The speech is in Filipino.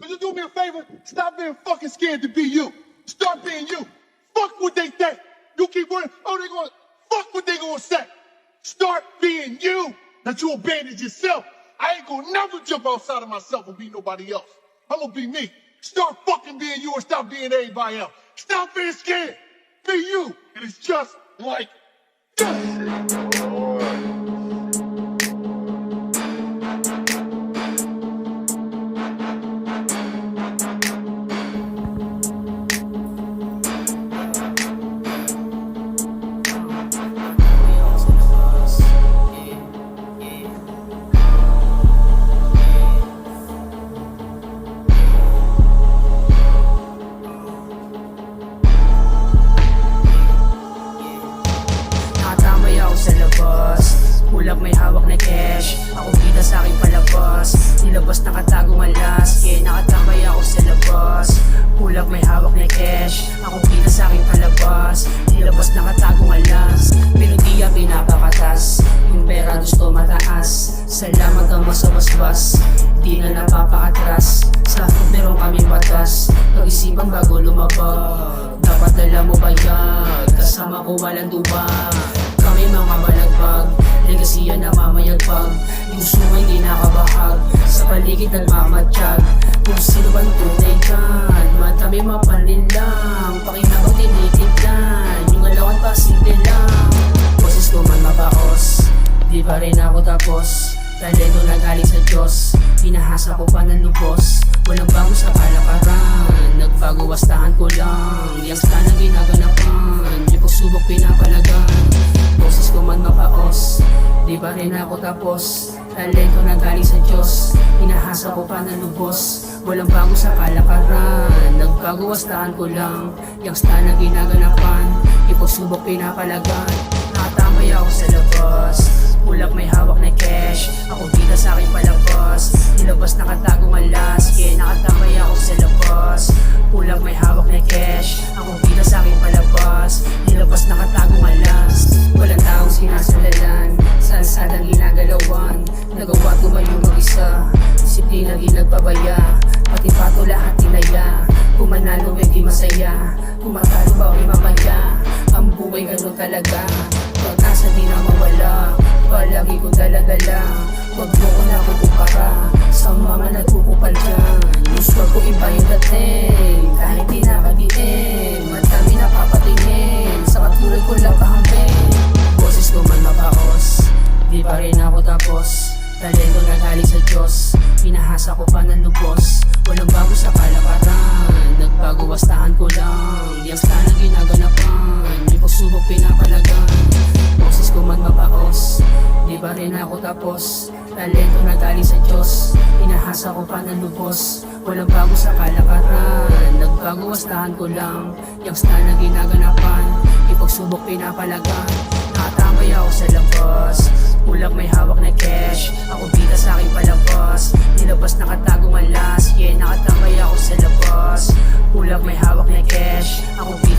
Could you do me a favor? Stop being fucking scared to be you. Start being you. Fuck what they think. You keep worrying, oh, they gonna, fuck what they gonna say. Start being you. That you abandoned yourself. I ain't gonna never jump outside of myself and be nobody else. I'm gonna be me. Start fucking being you and stop being everybody else. Stop being scared. Be you. And it's just like this. Nakatamay ako sa labas, kulak may hawak na cash. Ako bida sa aking palabas, nilabas nakatagong alas. Yeah, nakatamay ako sa labas, kulak may hawak na cash. Ako bida sa aking palabas, nilabas nakatagong alas. Melodiya pinapakatas, yung pera gusto mataas. Salamat ang masabasbas, di na napapakatras. Sa merong kaming batas, pag-isipan bago lumabag. Dapat alam mo ba yan, kasama ko walang dubag. Kami mga malagbag, legasiya na mamayagpag. Yung sumay di nakabahag, sa paligid nagmamatsyag. Kung sino bang tunay kan, matami mapanlin lang. Pakinabang tinitignan, yung alawan pa simple lang. Boses ko man mabaos, di pa rin ako tapos. Talento na galing sa Diyos, pinahasa ko pa ng lubos. Walang bago sa kalakaran, nagbago wastahan ko lang. Yang stan ang ginaganapan, yung pagsubok pinapalagan. Boses ko man mapaos, di pa rin ako tapos. Talento na galing sa Diyos, pinahasa ko pa ng lubos. Walang bago sa kalakaran, nagbago wastahan ko lang. Yang stan ang ginaganapan, yung pagsubok pinapalagan. Nakatamay ako sa labas, kulak may hawak na cash. Ako bida sa aking palabas, nilabas nakatagong alas. Yeah, nakatamay ako sa labas, kulak may hawak na cash. Ako bida sa aking palabas, nilabas nakatagong alas. Walang taong sinasalalan, salsadang ginagalawan. Nagawa tumayo mag-isa, disiplina ginagpabaya. Pati pato lahat tinaya, kung manalo ay di masaya, kung matalo ba ay mamaya. Ang buhay ganun talaga, pag-asa di na mawala. Palagi kong daladala, wag mo ko na kukumpara sa mga nagkukupal dyan. Yung swag ko iba yung dating, kahit di nakadiin. Madami napapatingin, sa katulad ko lang kahambing. Boses ko man mabaos, di pa rin ako tapos. Talento na galing sa Diyos, pinahasa ko pa ng lubos. Walang bago sa kalakaran, nagbago wastahan ko lang. Yang stan ang ginaganapan, yung pagsubok pinapalagan. Boses ko man mabaos, di pa rin ako tapos. Talento na galing sa Diyos, pinahasa ko pa ng lubos. Walang bago sa kalakaran, nagbago wastahan ko lang. Yang stan ang ginaganapan, yung pagsubok pinapalagan. Nakatamay ako sa labas, kulak may hawak na cash. Ako bida sa aking palabas, nilabas nakatagong alas. Yeah, nakatamay ako sa labas, kulak may hawak na cash. Ako bida